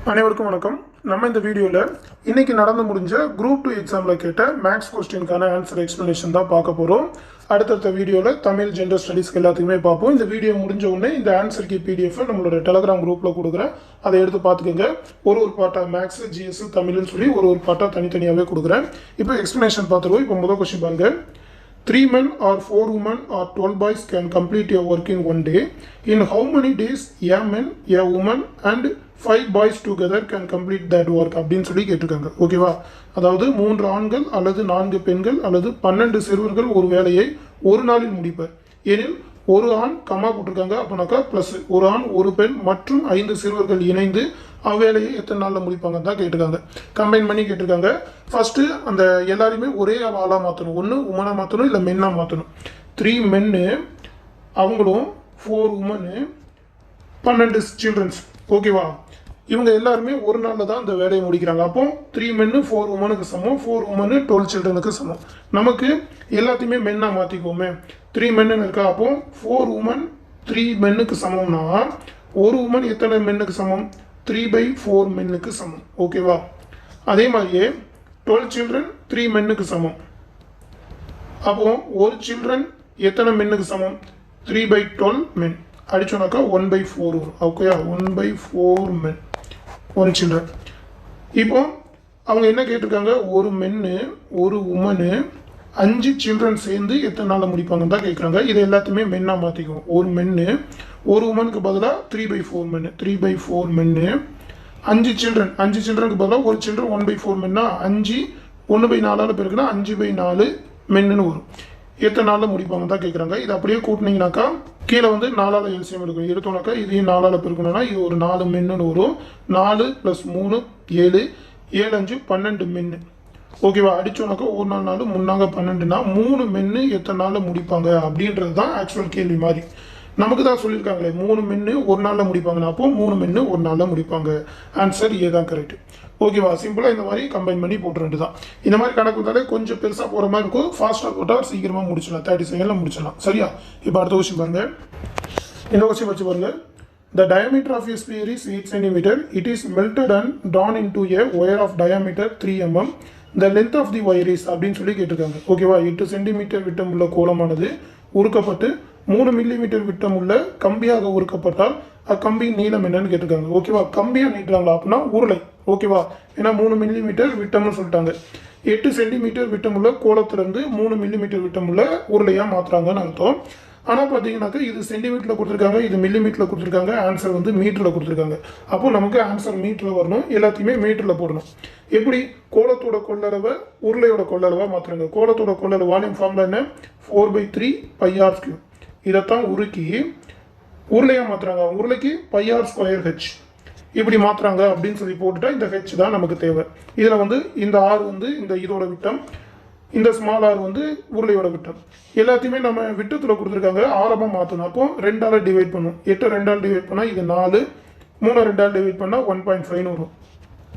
அனைவருக்கும் வணக்கம். நம்ம இந்த வீடியோவில் இன்னைக்கு நடந்து முடிஞ்ச குரூப் 2 எக்ஸாமில் கேட்ட மேக்ஸ் கொஸ்டினுக்கான ஆன்சர் எக்ஸ்ப்ளனேஷன் தான் பார்க்க போகிறோம். அடுத்தடுத்த வீடியோவில் தமிழ் ஜென்ரல் ஸ்டடீஸ்க்கு எல்லாத்துக்குமே பார்ப்போம். இந்த வீடியோ முடிஞ்ச உடனே இந்த ஆன்சருக்கு பிடிஎஃப் நம்மளோட டெலகிராம் குரூப்பில் கொடுக்குறேன். அதை எடுத்து பார்த்துக்கோங்க. ஒரு பாட்டாக மேக்ஸ், ஜிஎஸ், தமிழ்னு சொல்லி ஒரு பாட்டாக தனித்தனியாகவே கொடுக்குறேன். இப்போ எக்ஸ்ப்ளனேஷன் பார்த்துருவோம். இப்போ முதல் கொஸ்டின் பாருங்க. 3 men or 4 women or 12 boys can complete your work in one day. In how many days a man, a woman and 5 boys together can complete that work? அப்படின்னு சொல்லி கேட்டிருக்காங்க. ஓகேவா? அதாவது 3 ஆண்கள் அல்லது 4 பெண்கள் அல்லது 12 சிறுவர்கள் ஒரு வேலையை ஒரு நாளில் முடிப்பர் எனில் ஒரு ஆண் கமா போட்டிருக்காங்க. அப்போனாக்கா ப்ளஸ் ஒரு ஆண் ஒரு பெண் மற்றும் 5 சிறுவர்கள் இணைந்து அவ்வேலையை எத்தனை நாளில் முடிப்பாங்க தான் கேட்டிருக்காங்க. கம்பைன் பண்ணி கேட்டிருக்காங்க. ஃபர்ஸ்ட்டு அந்த எல்லாருமே ஒரே ஆளாக மாற்றணும். ஒன்று உமனாக மாற்றணும், இல்லை மென்னாக மாற்றணும். 3 மென்னு, அவங்களும் 4 உமனு, 12 சில்ட்ரன்ஸ். ஓகேவா? இவங்க எல்லாருமே ஒரு நாளில் தான் இந்த வேலையை முடிக்கிறாங்க. அப்போ 3 மென்னு 4 உமனுக்கு சமம், 4 உமனு 12 சில்ட்ரனுக்கு சமம். நமக்கு எல்லாத்தையுமே மென்னாக மாற்றிக்குவோமே. 3 மென்னு இருக்கா? அப்போ 4 உமன் 3 மென்னுக்கு சமம்னா ஒரு உமன் எத்தனை மென்னுக்கு சமம்? 3/4 மென்னுக்கு சமம். ஓகேவா? அதே மாதிரியே 12 சில்ட்ரன் 3 மென்னுக்கு சமம். அப்போ ஒரு சில்ட்ரன் எத்தனை மென்னுக்கு சமம்? 3/12 மென். அடிச்சோனாக்கா 1/4 வரும். ஓகேயா? 1/4 மென், 1 சில்ட்ரன். இப்போ அவங்க என்ன கேட்டிருக்காங்க? ஒரு மென்னு ஒரு உமனு 5 சில்ட்ரன் சேர்ந்து எத்தனை நாளில் முடிப்பாங்கன்னு தான் கேட்குறாங்க. இது எல்லாத்தையுமே மென்னாக மாற்றிக்குவோம். ஒரு மென்னு ஒரு உமனுக்கு பதிலாக 3/4 மென்னு, 3/4 மென்னு 5 சில்ட்ரன், 5 சில்ட்ரனுக்கு பதிலாக ஒரு சில்ட்ரன் 1/4 மென்னா 5 1/4 பெருக்குன்னா 5/4 மென்னுன்னு வரும். எத்தனை நாளில் முடிப்பாங்க தான் கேட்குறாங்க. இது அப்படியே கூட்டினீங்கனாக்கா கீழே வந்து 4ஆல் எல்சியம் எடுக்கும். எடுத்தோம்னாக்கா இதையும் 4ஆல் பெருக்கணும்னா இது ஒரு 4 மென்னுன்னு வரும். 4 + 3 7, 7 5 12 மென்னு. ஓகேவா? அடிச்சோனாக்கா ஒரு நாள் 4 3 12னா 3 மென்னு எத்தனை நாளில் முடிப்பாங்க அப்படின்றது தான் ஆக்சுவல் கேள்வி மாதிரி. நமக்கு தான் சொல்லியிருக்காங்களே 3 மென்னு ஒரு நாளில் முடிப்பாங்கன்னா அப்போ 3 மென்னு ஒரு நாளில் முடிப்பாங்க. ஆன்சர் ஏ தான் கரெக்ட். ஓகேவா? சிம்பிளாக இந்த மாதிரி கம்பைன் பண்ணி போட்டு வேண்டியது தான். இந்த மாதிரி கணக்கு வந்தாலே கொஞ்சம் பெருசாக போகிற மாதிரி இருக்கும். ஃபாஸ்ட்டாக போட்டால் சீக்கிரமாக முடிச்சிடலாம். 30 செகண்டில் முடிச்சிடலாம். சரியா? இப்போ அடுத்த கொஸ்டின் பாருங்க. இந்த கொஸ்டின் வச்சு பாருங்க. The diameter of a sphere is 8 cm. It is melted and drawn into a wire of diameter 3 mm. The length of the wire is அப்படின்னு சொல்லி கேட்டிருக்காங்க. ஓகேவா? 8 சென்டிமீட்டர் விட்டம் உள்ள கோலமானது உருக்கப்பட்டு 3 மில்லிமீட்டர் விட்டம் உள்ள கம்பியாக உருக்கப்பட்டால் அக்கம்பியின் நீளம் என்னன்னு கேட்டிருக்காங்க. ஓகேவா? கம்பியாக நீட்டுறாங்களா அப்படின்னா உருளை. ஓகேவா? ஏன்னா 3 மில்லிமீட்டர் விட்டம்னு சொல்லிட்டாங்க. 8 சென்டிமீட்டர் விட்டம் உள்ள கோலத்திலிருந்து 3 மில்லிமீட்டர் விட்டம் உள்ள உருளையாக மாற்றுறாங்கன்னு அர்த்தம். ஆனால் பார்த்தீங்கன்னாக்கா இது சென்டிமீட்டரில் கொடுத்துருக்காங்க, இது மில்லிமீட்டரில் கொடுத்துருக்காங்க. ஆன்சர் வந்து மீட்டரில் கொடுத்துருக்காங்க. அப்போ நமக்கு ஆன்சர் மீட்டரில் வரணும். எல்லாத்தையுமே மீட்டரில் போடணும். எப்படி? கோலத்தோட கொள்ளளவை உருளையோட கொள்ளளவாக மாற்றுறாங்க. கோலத்தோட கொள்ளளவு வால்யூம் ஃபார்முலா என்ன? 4/3 πr². இதைத்தான் உருக்கி உருளையாக மாற்றுறாங்க. உருளைக்கு πr²h இப்படி மாற்றுறாங்க அப்படின்னு சொல்லி போட்டுட்டா இந்த ஹெச் தான் நமக்கு தேவை. இதில் வந்து இந்த ஆர் வந்து இந்த இதோட விட்டம், இந்த ஸ்மால் ஆர் வந்து உருளையோட விட்டம். எல்லாத்தையுமே நம்ம விட்டத்தில் கொடுத்துருக்காங்க. ஆரமாக மாற்றணும். அப்போ 2ஆல் டிவைட் பண்ணும். 8 2ஆல் டிவைட் பண்ணால் இது 4, 3 2ஆல் டிவைட் பண்ணால் 1.5 வரும்.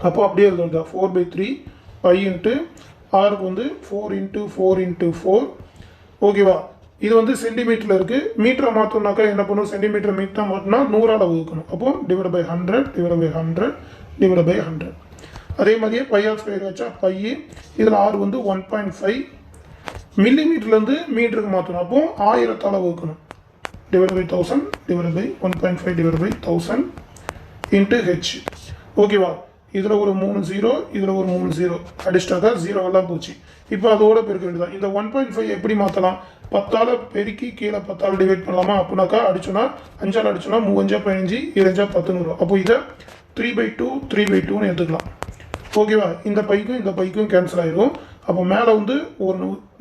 அப்போ அப்படியே இருக்கும். 4/3 π இன்ட்டு ஆருக்கு வந்து 4 × 4 × 4. ஓகேவா? இது வந்து சென்டிமீட்டரில் இருக்குது. மீட்டரை மாற்றோம்னாக்கா என்ன பண்ணும்? சென்டிமீட்டர் மீட்டராக மாற்றினா 100ஆல் வகுக்கணும். அப்போ /100 /100 /100. அதே மாதிரியே πr² வச்சா π. இதில் ஆர் வந்து 1.5 மில்லிமீட்டர்லேருந்து மீட்டருக்கு மாற்றணும். அப்போ 1000ஆல் வகுக்கணும். /1000 1.5 /1000 × h. ஓகேவா? இதில் ஒரு 3 0, இதில் ஒரு 3 0 அடிச்சிட்டாக்கா 0 போச்சு. இப்போ அதோட பெருக்க வேண்டியதான். இந்த 1.5 எப்படி மாற்றலாம்? 10ஆல் பெருக்கி கீழே 10ஆல் டிவைட் பண்ணலாமா? அப்படின்னாக்கா அடிச்சோன்னா 5ஆல் அடிச்சோன்னா 3 5 15 7 10 வரும். அப்போ இதை 3/2 3/2ன்னு எடுத்துக்கலாம். ஓகேவா? இந்த பைக்கும் இந்த பைக்கும் கேன்சல் ஆயிடும். அப்போ மேலே வந்து ஒரு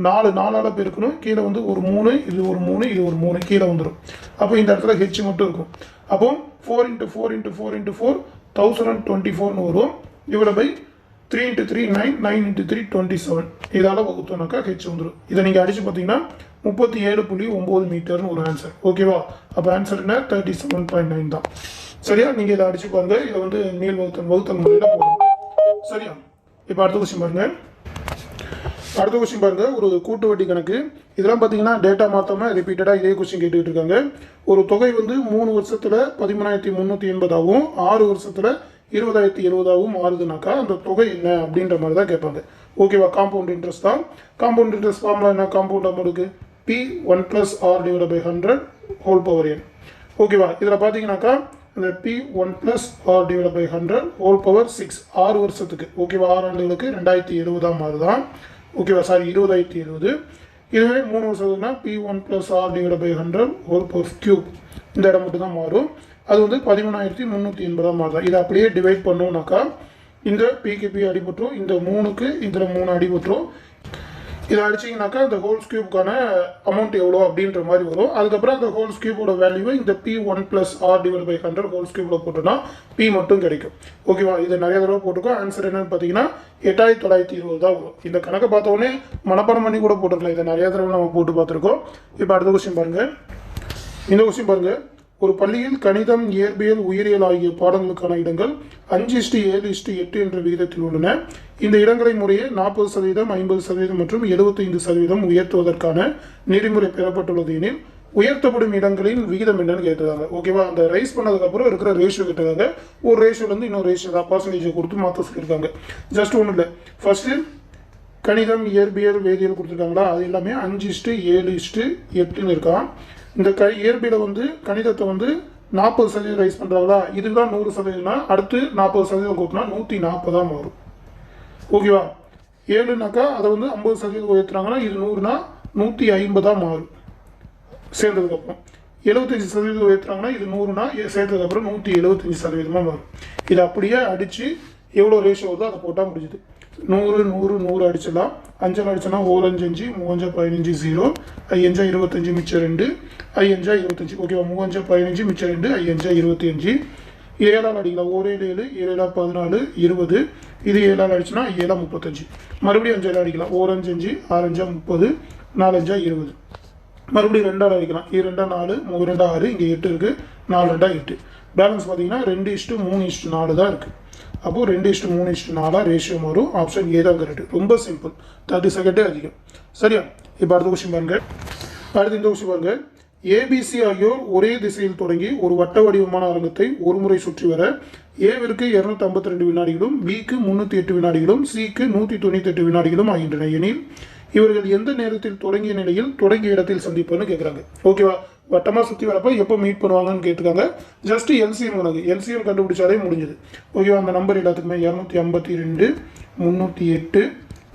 4ஆல் பெருக்கணும். கீழே வந்து ஒரு 3, இது ஒரு 3, இது ஒரு 3 கீழே வந்துடும். அப்போ இந்த இடத்துல ஹெச் மட்டும் இருக்கும். அப்போ 4 × 4 × 4 × 4 1024ன்னு வரும். /3 × 3 9, 9 × 3 27. இதால் வகுத்தோம்னாக்கா ஹெச் வந்துடும். இதை நீங்கள் அடித்து பார்த்தீங்கன்னா 37.9 மீட்டர்னு ஒரு ஆன்சர். ஓகேவா? அப்போ ஆன்சர் என்ன? 37.9 தான். சரியா? நீங்கள் இதை அடித்து பாருங்கள். இதை வந்து நீள் வகுத்தல் முறையில் போடணும். சரியா? இப்போ அடுத்த கொஸ்டின் பாருங்க. அடுத்த கொஸ்டின் பாருங்க. ஒரு கூட்டு வட்டி கணக்கு. இதெல்லாம் பார்த்தீங்கன்னா டேட்டா மாற்றாமல் ரிப்பீட்டடாக இதே கொஸ்டின் கேட்டுக்கிட்டு இருக்காங்க. ஒரு தொகை வந்து 3 வருஷத்தில் 13,380 ஆகும், 6 வருஷத்தில் 20,070ஆகவும் மாறுதுனாக்கா அந்த தொகை என்ன அப்படின்ற மாதிரி தான் கேட்பாங்க. ஓகேவா? காம்பவுண்ட் இன்ட்ரெஸ்ட் தான். காம்பவுண்ட் இன்ட்ரெஸ்ட் ஃபார்முலா என்ன? காம்பவுண்ட் அமௌண்ட்டுக்கு P1 + R / 100 whole power n. ஓகேவா? இதில் பார்த்தீங்கன்னாக்கா இந்த P1 + R / 100 ஹோல் பவர் 6 6 வருஷத்துக்கு. ஓகேவா? 6 ஆண்டுகளுக்கு 2070 மாறுதான். ஓகேவா? சாரி 20,070. இதுவே 3 வருஷத்துக்குனா P1 + R / 100 whole power cube. இந்த இடம் மட்டும் தான் மாறும். அது வந்து 13,380 மாறுதான். இதை அப்படியே டிவைட் பண்ணோம்னாக்கா இந்த பிக்கு பி அடிபட்டுரும், இந்த 3க்கு இதில் 3 அடிபட்டுரும். இதை அடிச்சிங்கனாக்கா இந்த ஹோல்ஸ் கியூப்க்கான அமௌண்ட் எவ்வளோ அப்படின்ற மாதிரி வரும். அதுக்கப்புறம் அந்த ஹோல்ஸ் கியூபோட வேல்யூவை இந்த P1 + R / 100 ஹோல்ஸ் கியூபில் போட்டோன்னா P மட்டும் கிடைக்கும். ஓகேவா? இதை நிறைய தடவை போட்டுக்கோ. ஆன்சர் என்னன்னு பார்த்தீங்கன்னா 8,920 தான் வரும். இந்த கணக்கை பார்த்தோன்னே மனப்பாடம் பண்ணி கூட போட்டுருக்கலாம். இதை நிறைய தடவை நம்ம போட்டு பார்த்துருக்கோம். இப்போ அடுத்த கொஸ்டின் பாருங்கள். இந்த கொஸ்டின் பாருங்கள். ஒரு பள்ளியில் கணிதம், இயற்பியல், உயிரியல் ஆகிய பாடங்களுக்கான இடங்கள் 5:7:8 என்ற விகிதத்தில் உள்ளன. இந்த இடங்களை முறையே 40%, 50% மற்றும் 75% உயர்த்துவதற்கான நெறிமுறை பெறப்பட்டுள்ளது எனில் உயர்த்தப்படும் இடங்களின் விகிதம் என்னன்னு கேட்டுருக்காங்க. ஓகேவா? அந்த ரைஸ் பண்ணதுக்கப்புறம் இருக்கிற ரேஷியோ கேட்டுருக்காங்க. ஒரு ரேஷியோலேருந்து இன்னொரு ரேஷியோ தான் பர்சன்டேஜை கொடுத்து மாற்ற சொல்லியிருக்காங்க. ஜஸ்ட் ஒன்றும் இல்லை. ஃபர்ஸ்ட்டு கணிதம், இயற்பியல், வேதியியல் கொடுத்துருக்காங்களா? அது எல்லாமே 5:7:8 இருக்கான். இந்த இயற்பியலை வந்து கணிதத்தை வந்து 40% ரைஸ் பண்ணுறாங்களா? இதுதான் 100%னா அடுத்து 40% கூட்டினா 140 மாறும். ஓகேவா? 7னாக்கா அதை வந்து 50% உயர்த்துறாங்கன்னா இது 100னா 150 மாறும் சேர்ந்ததுக்கப்புறம். 75% உயர்த்துறாங்கன்னா இது 100னா சேர்த்ததுக்கப்புறம் 175% மாறும். இதை அப்படியே அடித்து எவ்வளோ ரேஷியோ வருதோ அதை போட்டால் முடிஞ்சுது. 100 100 100 அடிச்சிடலாம். 5 அடிச்சோன்னா 4 5 5 3 5 15 0 5 25 மிச்சம் 2 5 25. ஓகேவா? 3 15 மிச்சம் 2 5 25. 7 அடிக்கலாம். 1 7 7 14 20. இது 7 அடிச்சுன்னா 7 35. மறுபடியும் 5 அடிக்கலாம். 1 5 5 6 30 4 20. மறுபடியும் 2 அடிக்கலாம். 2 4 3 6. இங்கே 8 இருக்குது. 4 8. பேலன்ஸ் பார்த்தீங்கன்னா 2:3:4 தான் இருக்குது. அப்போது 2:3:4 ரேஷியோ மாறும். ஆப்ஷன் ஏ தான் கரெக்ட். ரொம்ப சிம்பிள். 30 செகண்டே அதிகம். சரியா? இப்போ அடுத்த கொஸ்டின் பாருங்க. அடுத்து இந்த கொஸ்டின் பாருங்க. ஏபிசி ஆகியோர் ஒரே திசையில் தொடங்கி ஒரு வட்ட வடிவமான அரங்கத்தை ஒரு முறை சுற்றி வர ஏவிற்கு 252 வினாடிகளும், பிக்கு 308 வினாடிகளும், சிக்கு 198 வினாடிகளும் ஆகின்றன எனில் இவர்கள் எந்த நேரத்தில் தொடங்கிய நிலையில் தொடங்கிய இடத்தில் சந்திப்பன்னு கேட்குறாங்க. ஓகேவா? வட்டமாக சுற்றி வரப்போ எப்போ மீட் பண்ணுவாங்கன்னு கேட்டுருக்காங்க. ஜஸ்ட் எல்சிஎம் கணக்கு. எல்சிஎம் கண்டுபிடிச்சாலே முடிஞ்சது. ஓகேவா? அந்த நம்பர் எல்லாத்துக்குமே 252 308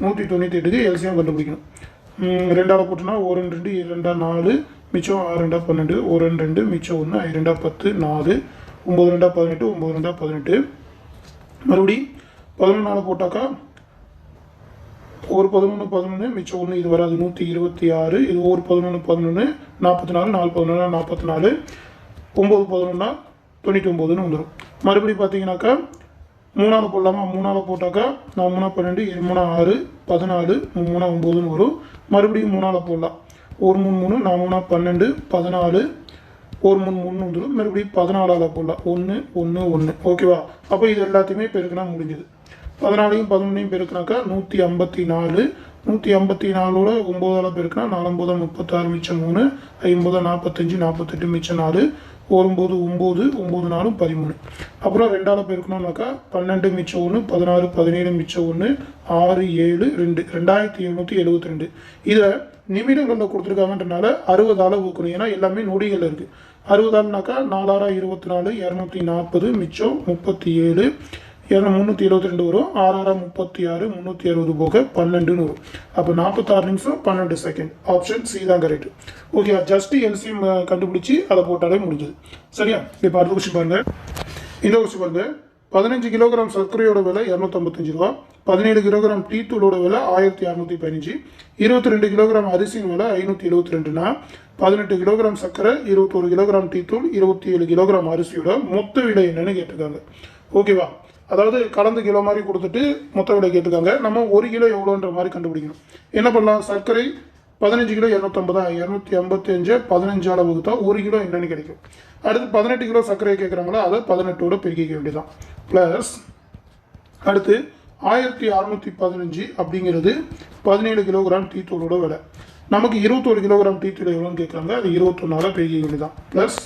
198க்கு எல்சிஎம் கண்டுபிடிக்கணும். 2ஆல் போட்டோன்னா 1 2 2 4 மிச்சம் 6 2 12 1 2 மிச்சம் 1 5 2 10 4 9 2 18 9 2 18. மறுபடி 11 போட்டாக்கா 1 11 11 மிச்சம் 1 இது வராது 126. இது 1 11 11 44 4 11 44 9 11 99ன்னு வந்துடும். மறுபடி பார்த்தீங்கன்னாக்கா 3ஆல் போடலாமா? 3ஆல் போட்டாக்கா 4 3 12 7 3 6 14 3 9ன்னு வரும். மறுபடியும் 3ஆல் போடலாம். 1 3 3 4 12 14 1 3 3 வந்துடும். மறுபடியும் 14ஆல் போடலாம். 1 1 1. ஓகேவா? அப்போ இது எல்லாத்தையுமே பெருக்கினா முடிஞ்சுது. 14ஐயும் 11ஐயும் பெருக்கினாக்கா 154. 154ஓட 9ஆல் பெருக்கினா 4 9 36 மிச்சம் 3 50 45 48 மிச்சம் 4 9 9 9 4 13. அப்புறம் 2ஆல் பெருக்கணும்னாக்கா 12 மிச்சம் 1 16 17 மிச்சம் 1 6 7 2 2772. இதை நிமிடங்களில் கொடுத்துருக்காங்கன்றனால 60ஆல் ஊக்கணும். ஏன்னா எல்லாமே நொடிகள் இருக்குது. 60ஆல்னாக்கா 4 6 24 240 மிச்சம் 37 372 வரும். 6 6 36 360 போக 12ன்னு வரும். அப்போ 46 நிமிஷம் 12 செகண்ட். ஆப்ஷன் சி தான் கரெக்ட். ஓகே, ஜஸ்ட் எல்சிஎம் கண்டுபிடிச்சி அதை போட்டாலே முடிஞ்சது. சரியா? இப்போ அடுத்த கொஸ்டின் பாருங்க. இந்த கொஸ்டின் பாருங்க. 15 கிலோகிராம் சர்க்கரையோட விலை 255 ரூபா, 17 கிலோகிராம் டீ தூளோட விலை 1615, 22 கிலோகிராம் அரிசியின் விலை 572னா 18 கிலோகிராம் சர்க்கரை, 21 கிலோகிராம் டீ தூள், 27 கிலோகிராம் அரிசியோட மொத்த விலை என்னன்னு கேட்டிருக்காங்க. ஓகேவா? அதாவது கலந்து கிலோ மாதிரி கொடுத்துட்டு மொத்த விலை கேட்டிருக்காங்க. நம்ம 1 கிலோ எவ்வளோன்ற மாதிரி கண்டுபிடிக்கணும். என்ன பண்ணலாம்? சர்க்கரை 15 கிலோ 250, 255 15ஆல் வகுத்தா 1 கிலோ என்னன்னு கிடைக்கும். அடுத்து 18 கிலோ சர்க்கரையை கேட்குறாங்களா, அதை 18ஓட பெருக்கிக்க வேண்டியதான். ப்ளஸ் அடுத்து 1615 அப்படிங்கிறது 17 கிலோகிராம் டீ தூளோட விலை. நமக்கு 21 கிலோகிராம் டீ தூள் எவ்வளோன்னு கேட்குறாங்க, அது 21ஆல் பெருக்கிக்க வேண்டியதான். ப்ளஸ்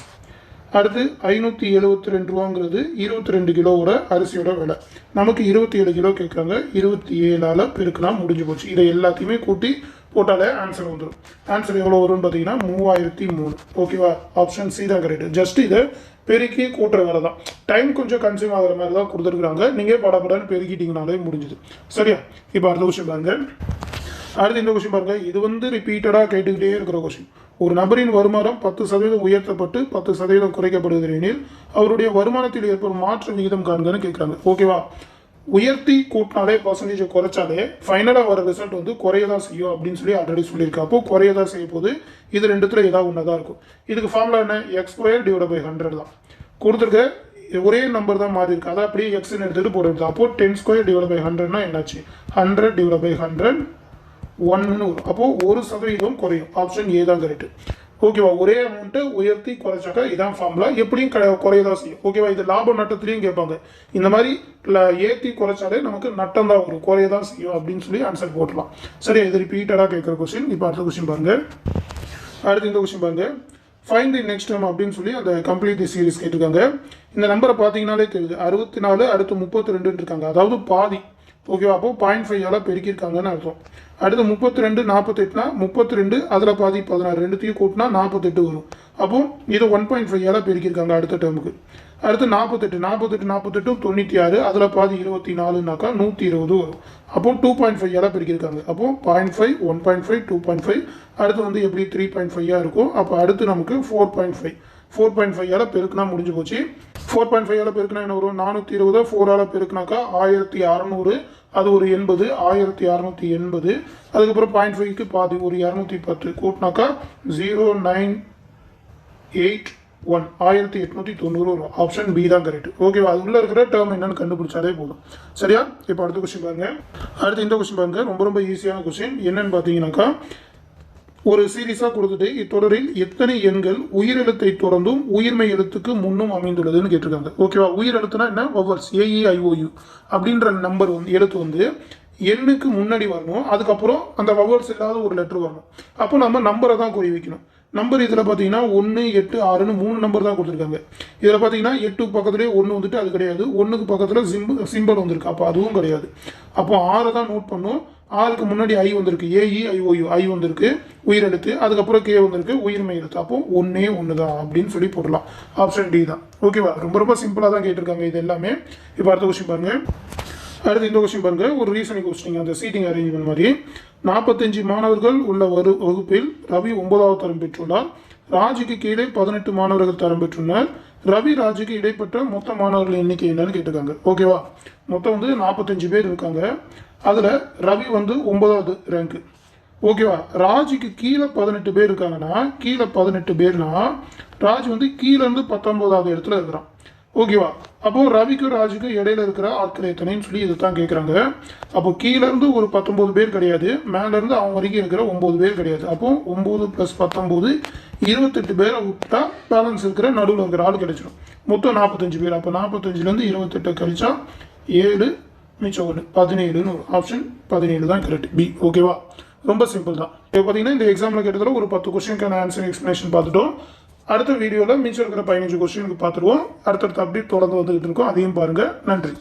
அடுத்து 572 ரூபாங்கிறது 22 கிலோவோட அரிசியோட விலை. நமக்கு 27 கிலோ கேட்குறாங்க. 27ஆல் பெருக்கினா முடிஞ்சு போச்சு. இதை எல்லாத்தையுமே கூட்டி போட்டாலே ஆன்சர் வந்துடும். ஆன்சர் எவ்வளோ வரும்னு பார்த்தீங்கன்னா 3003. ஓகேவா? ஆப்ஷன் சி தான் கரெக்ட். ஜஸ்ட் இதை பெருக்கி கூட்டுற வேலை தான். டைம் கொஞ்சம் கன்சியூம் ஆகிற மாதிரி தான் கொடுத்துருக்குறாங்க. நீங்கள் படப்படன்னு பெருக்கிட்டீங்கனாலே முடிஞ்சுது. சரியா? இப்போ அடுத்த கொஸ்டின் பாருங்க. அடுத்து இந்த கொஸ்டின் பாருங்க. இது வந்து ரிப்பீட்டடாக கேட்டுக்கிட்டே இருக்கிற கொஸ்டின். ஒரு நபரின் வருமானம் 10% உயர்த்தப்பட்டு 10% குறைக்கப்படுகிறது எனில் அவருடைய வருமானத்தில் ஏற்படும் மாற்று விகிதம் காண்கன்னு கேட்குறாங்க. ஓகேவா? உயர்த்தி கூட்டினாலே பர்சன்டேஜை குறைச்சாலே ஃபைனலாக வர ரிசல்ட் வந்து குறையதான் செய்யும் அப்படின்னு சொல்லி ஆல்ரெடி சொல்லியிருக்கா. அப்போ குறையதான் செய்ய போது இது ரெண்டுத்துல ஏதாவது ஒன்று தான் இருக்கும். இதுக்கு ஃபார்முலா என்ன? x² / 100 தான் கொடுத்துருக்க. ஒரே நம்பர் தான் மாறி இருக்கு. அதை அப்படியே எக்ஸ்ன்னு எடுத்துகிட்டு போடுறது. அப்போ 10² / 100 என்னாச்சு? 100 / 100 1ன்னு வரும். அப்போது 1% குறையும். ஆப்ஷன் ஏ தான் கரெக்ட். ஓகேவா? ஒரே அமௌண்ட்டை உயர்த்தி குறைச்சாக்கா இதான் ஃபார்முலா. எப்படியும் குறையதான் செய்யும். ஓகேவா? இது லாப நட்டத்துலையும் கேட்பாங்க. இந்த மாதிரி ஏற்றி குறைச்சாலே நமக்கு நட்டம் தான் வரும், குறையதான் செய்யும் அப்படின்னு சொல்லி ஆன்சர் போட்டலாம். சரி, இது ரிப்பீட்டடாக கேட்குற கொஸ்டின். இப்போ அடுத்த கொஸ்டின் பாருங்க. அடுத்து இந்த கொஸ்டின் பாருங்க. ஃபைண்ட் தி நெக்ஸ்ட் டேர்ம் அப்படின்னு சொல்லி அந்த கம்ப்ளீட் சீரிஸ் கேட்டிருக்காங்க. இந்த நம்பரை பார்த்தீங்கன்னாலே தெரியுது. 64 அடுத்து 32 இருக்காங்க. அதாவது பாதி. ஓகேவா? அப்போ 0.5ஆல் பெருக்கியிருக்காங்கன்னு அர்த்தம். அடுத்து 32 48னா 32 அதில் பாதி 16 ரெண்டுத்தையும் கூட்டினா 48 வரும். அப்போ இது 1.5ஆல் பெருக்கியிருக்காங்க அடுத்த டேர்முக்கு. அடுத்து 48 96 அதில் பாதி 24னாக்கா 120 வரும். அப்போ 2.5ஆல் பெருக்கியிருக்காங்க. அப்போ 0.5 1.5 2.5 அடுத்து வந்து எப்படி 3.5ஆக இருக்கும். அப்போ அடுத்து நமக்கு 4.5ஆல் பெருக்குனா முடிஞ்சு போச்சு. 4.5ஆல் பெருக்குனா என்ன வரும்? 420 4ஆல் பெருக்குனாக்கா 1600, அது ஒரு 80, 1680. அதுக்கப்புறம் 0.5க்கு பாதி ஒரு 210 கூட்டினாக்கா 0981 1890 வரும். ஆப்ஷன் பி தான் கரெக்ட். ஓகேவா? அது உள்ள இருக்கிற டேர்ம் என்னன்னு கண்டுபிடிச்சாலே போதும். சரியா? இப்போ அடுத்த கொஸ்டின் பாருங்க. அடுத்து இந்த கொஸ்டின் பாருங்க. ரொம்ப ஈஸியான கொஸ்டின். என்னன்னு பார்த்தீங்கன்னாக்கா, ஒரு சீரீஸாக கொடுத்துட்டு இத்தொடரில் எத்தனை எண்கள் உயிரெழுத்தை தொடர்ந்தும் உயிர்மை எழுத்துக்கு முன்னும் அமைந்துள்ளதுன்னு கேட்டிருக்காங்க. ஓகேவா? உயிரெழுத்துனா என்ன? வவல்ஸ் AEIOU அப்படின்ற நம்பர் வந்து எழுத்து வந்து எண்ணுக்கு முன்னாடி வரணும். அதுக்கப்புறம் அந்த வவல்ஸ் இல்லாத ஒரு லெட்டர் வரணும். அப்போ நம்ம நம்பரை தான் குறி வைக்கணும். நம்பர் இதில் பார்த்தீங்கன்னா 1 8 6ன்னு 3 நம்பர் தான் கொடுத்துருக்காங்க. இதில் பார்த்தீங்கன்னா 8 பக்கத்துலேயே 1 வந்துட்டு அது கிடையாது. 1க்கு பக்கத்தில் சிம்பிள் வந்திருக்கு. அப்போ அதுவும் கிடையாது. அப்போ 6 தான் நோட் பண்ணும். 6க்கு முன்னாடி ஐ வந்திருக்கு. AEIOU ஐ வந்திருக்கு உயிரெழுத்து. அதுக்கப்புறம் கே வந்திருக்கு உயிர்மை எழுத்து. அப்போ 1 தான் அப்படின்னு சொல்லி போடலாம். ஆப்ஷன் டி தான். ஓகேவா? ரொம்ப சிம்பிளாக தான் கேட்டிருக்காங்க இது எல்லாமே. இப்போ அடுத்த கொஸ்டின் பாருங்க. அடுத்து இந்த கொஸ்டின் பாருங்க. ஒரு ரீசனிங் கொஸ்டின், அந்த சீட்டிங் அரேஞ்ச்மெண்ட் மாதிரி. 45 மாணவர்கள் உள்ள வகுப்பில் ரவி 9வது தரம் பெற்றுள்ளார். ராஜுக்கு கீழே 18 மாணவர்கள் தரம் பெற்றுள்ளனர். ரவி ராஜுக்கு இடைப்பட்ட மொத்த மாணவர்கள் எண்ணிக்கை என்னன்னு கேட்டிருக்காங்க. ஓகேவா? மொத்தம் வந்து 45 பேர் இருக்காங்க. அதில் ரவி வந்து 9வது ரேங்க்கு. ஓகேவா? ராஜுக்கு கீழே 18 பேர் இருக்காங்கன்னா, கீழே 18 பேர்னா ராஜ் வந்து கீழேருந்து 19வது இடத்துல இருக்கிறான். ஓகேவா? அப்போ ரவிக்கும் ராஜுக்கும் இடையில இருக்கிற ஆட்கள் எத்தனைன்னு சொல்லி இதுதான் கேட்குறாங்க. அப்போ கீழேருந்து ஒரு 19 பேர் கிடையாது, மேலேருந்து அவங்க வரைக்கும் இருக்கிற 9 பேர் கிடையாது. அப்போ 9 + 19 28 பேரை விட்டா பேலன்ஸ் இருக்கிற நடுவில் இருக்கிற ஆள் கிடைச்சிடும். மொத்தம் 45 பேர். அப்போ 45லேருந்து 28 கழிச்சா 7 மிச்சம் 1 17ன்னு ஒரு ஆப்ஷன் 17 தான் கரெக்ட். பி. ஓகேவா? ரொம்ப சிம்பிள் தான். இப்போ பார்த்தீங்கன்னா இந்த எக்ஸாமில் கேட்டதில் ஒரு 10 கொஸ்டினுக்கான ஆன்சர் எக்ஸ்ப்ளனேஷன் பார்த்துட்டோம். அடுத்த வீடியோவில் மிச்சம் இருக்கிற 15 கொஸ்டினுக்கு பார்த்துருவோம். அடுத்தடுத்த அப்டேட் தொடர்ந்து வந்துகிட்டு இருக்கோம். அதையும் பாருங்கள். நன்றி.